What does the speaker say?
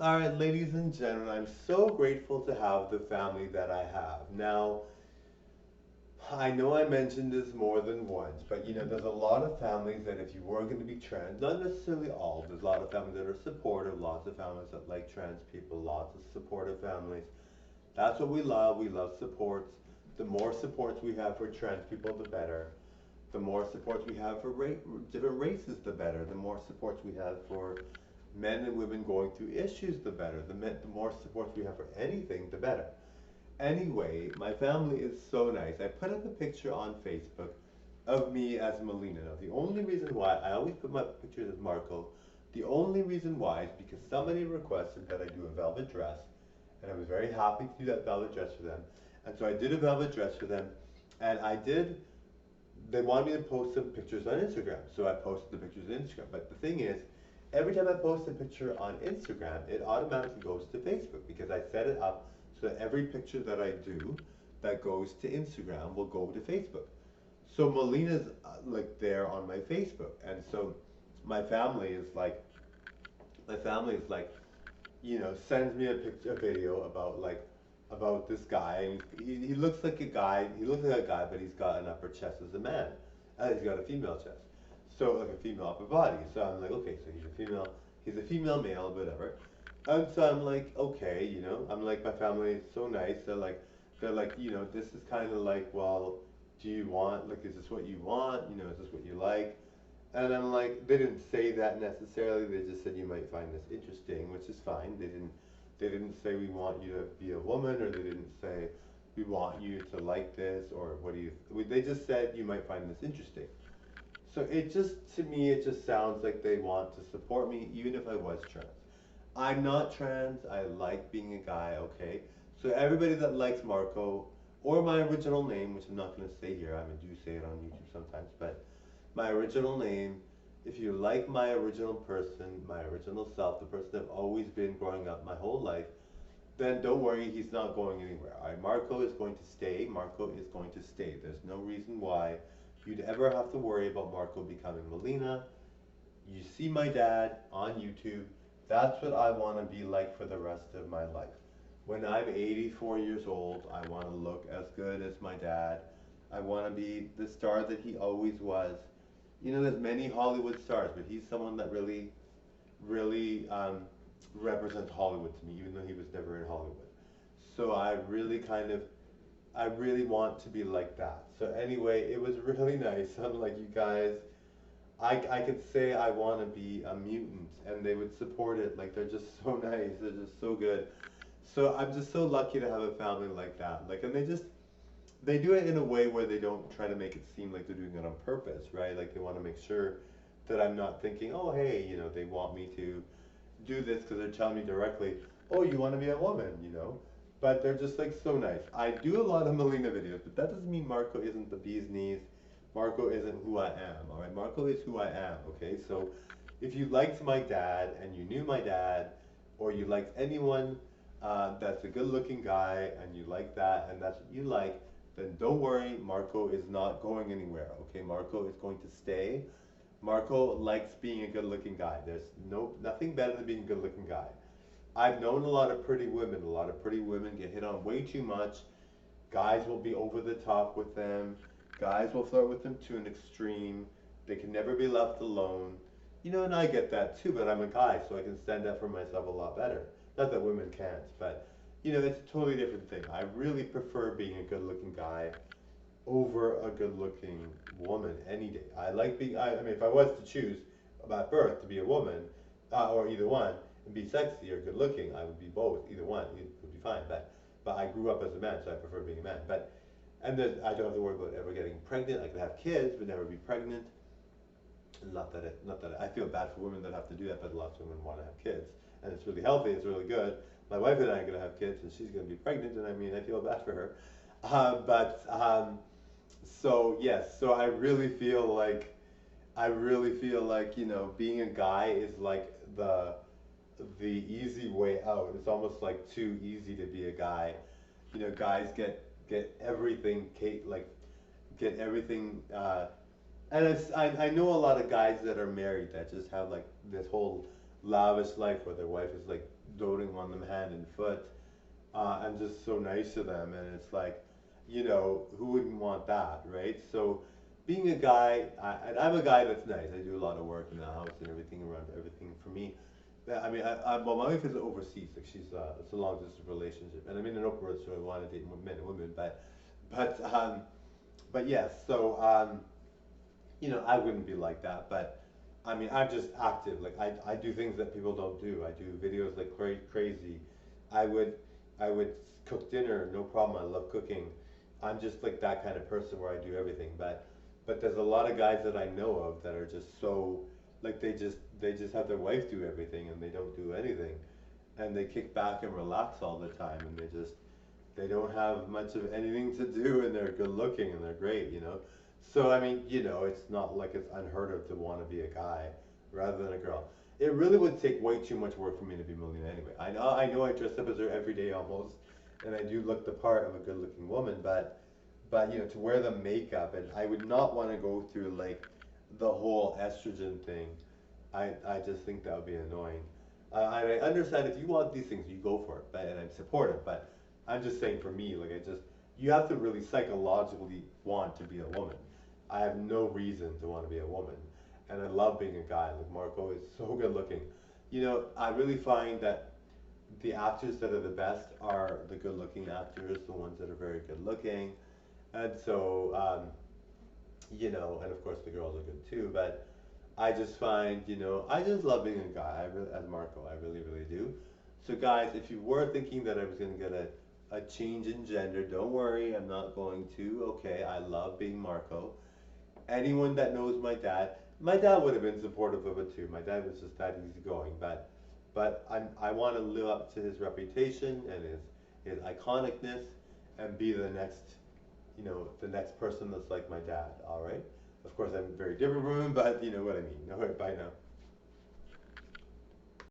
All right, ladies and gentlemen, I'm so grateful to have the family that I have. Now, I know I mentioned this more than once, but there's a lot of families that if you were going to be trans, not necessarily all, there's a lot of families that are supportive, lots of families that like trans people, lots of supportive families. That's what we love. We love supports. The more supports we have for trans people, the better. The more supports we have for different races, the better. The more supports we have for men and women going through issues, the better. The more supports we have for anything, the better. Anyway, my family is so nice. I put up a picture on Facebook of me as Melina. Now, the only reason why I always put my pictures as Marco, the only reason why is because somebody requested that I do a velvet dress, and I was very happy to do that velvet dress for them. And so I did a velvet dress for them, and they wanted me to post some pictures on Instagram. So I posted the pictures on Instagram. But the thing is, every time I post a picture on Instagram, it automatically goes to Facebook because I set it up so that every picture that I do that goes to Instagram will go to Facebook. So Melina's like there on my Facebook, and so my family is like, my family is like, sends me a picture, a video about this guy. And he looks like a guy. He looks like a guy, but he's got an upper chest as a man. He's got a female chest, so like a female upper body. So I'm like, okay, so he's a female. He's a female male, whatever. And so I'm like, okay, I'm like, my family is so nice. They're like, this is kind of like, well, do you want, like, is this what you want? Is this what you like? And I'm like, they didn't say that necessarily. They just said you might find this interesting, which is fine. They didn't say we want you to be a woman, or they didn't say we want you to like this, or what do you. They just said you might find this interesting. So it just, to me, it just sounds like they want to support me, even if I was trans. I'm not trans. I like being a guy. Okay. So everybody that likes Marco, or my original name, which I'm not going to say here, I do say it on YouTube sometimes, but my original name, if you like my original person, my original self, the person I've always been growing up my whole life, then don't worry, he's not going anywhere. All right, Marco is going to stay. Marco is going to stay. There's no reason why you'd ever have to worry about Marco becoming Melina. You see my dad on YouTube. That's what I want to be like for the rest of my life. When I'm 84 years old, I want to look as good as my dad. I want to be the star that he always was. There's many Hollywood stars, but he's someone that really, really represents Hollywood to me, even though he was never in Hollywood. So I really want to be like that. So anyway, it was really nice. Unlike you guys, I could say I want to be a mutant, and they would support it. Like, they're just so nice. They're just so good. So I'm just so lucky to have a family like that. Like, and they do it in a way where they don't try to make it seem like they're doing it on purpose, right? Like, they want to make sure that I'm not thinking, oh, hey, they want me to do this because they're telling me directly, oh, you want to be a woman. But they're just like so nice. I do a lot of Melina videos, but that doesn't mean Marco isn't the bee's knees. Marco isn't who I am, all right? Marco is who I am, okay? So if you liked my dad and you knew my dad, or you liked anyone that's a good-looking guy and you like that and that's what you like, then don't worry, Marco is not going anywhere, okay? Marco is going to stay. Marco likes being a good-looking guy. There's nothing better than being a good-looking guy. I've known a lot of pretty women. A lot of pretty women get hit on way too much. Guys will be over the top with them. Guys will flirt with them to an extreme. They can never be left alone. And I get that too, but I'm a guy, so I can stand up for myself a lot better. Not that women can't, but it's a totally different thing. I really prefer being a good-looking guy over a good-looking woman any day. I like being. I mean, if I was to choose about birth to be a woman, or either one, and be sexy or good-looking, I would be both. Either one, it would be fine. But I grew up as a man, so I prefer being a man. And then I don't have to worry about ever getting pregnant. I could have kids, but never be pregnant. Not that I feel bad for women that have to do that, but lots of women want to have kids, and it's really healthy. It's really good. My wife and I are gonna have kids, and she's gonna be pregnant, and I mean, I feel bad for her. But so yes, so I really feel like being a guy is like the easy way out. It's almost like too easy to be a guy. Guys get everything, like get everything. And I know a lot of guys that are married that just have like this whole lavish life where their wife is like doting on them hand and foot. I'm just so nice to them, and it's like, who wouldn't want that, right? So, being a guy, and I'm a guy that's nice. I do a lot of work in the house and everything around everything for me. I mean, well, my wife is overseas. Like it's a long distance relationship, and I'm in an upwards, so I want to date more men and women. But, but yes. So, I wouldn't be like that. But, I mean, I'm just active. Like I do things that people don't do. I do videos like crazy. I would, I would cook dinner, no problem. I love cooking. I'm just like that kind of person where I do everything. But there's a lot of guys that I know of that are just so like they just have their wife do everything and they don't do anything, and they kick back and relax all the time, and they don't have much of anything to do, and they're good looking and they're great. So I mean, it's not like it's unheard of to want to be a guy rather than a girl. It really would take way too much work for me to be a millionaire anyway. I know I dress up as her every day almost, and I do look the part of a good looking woman, but to wear the makeup, and I would not want to go through like the whole estrogen thing. I just think that would be annoying. I understand if you want these things, you go for it, and I'm supportive. But I'm just saying for me, like you have to really psychologically want to be a woman. I have no reason to want to be a woman, and I love being a guy. Like Marco is so good looking. I really find that the actors that are the best are the good looking actors, the ones that are very good looking. And so, and of course the girls are good too, but I just find, I just love being a guy, as Marco, I really, really do. So guys, if you were thinking that I was going to get a change in gender, don't worry, I'm not going to. Okay, I love being Marco. Anyone that knows my dad would have been supportive of it too. My dad was just that easygoing, but I want to live up to his reputation and his iconicness and be the next person that's like my dad. All right. Of course, I'm very different from him, but you know what I mean. All right. Bye now.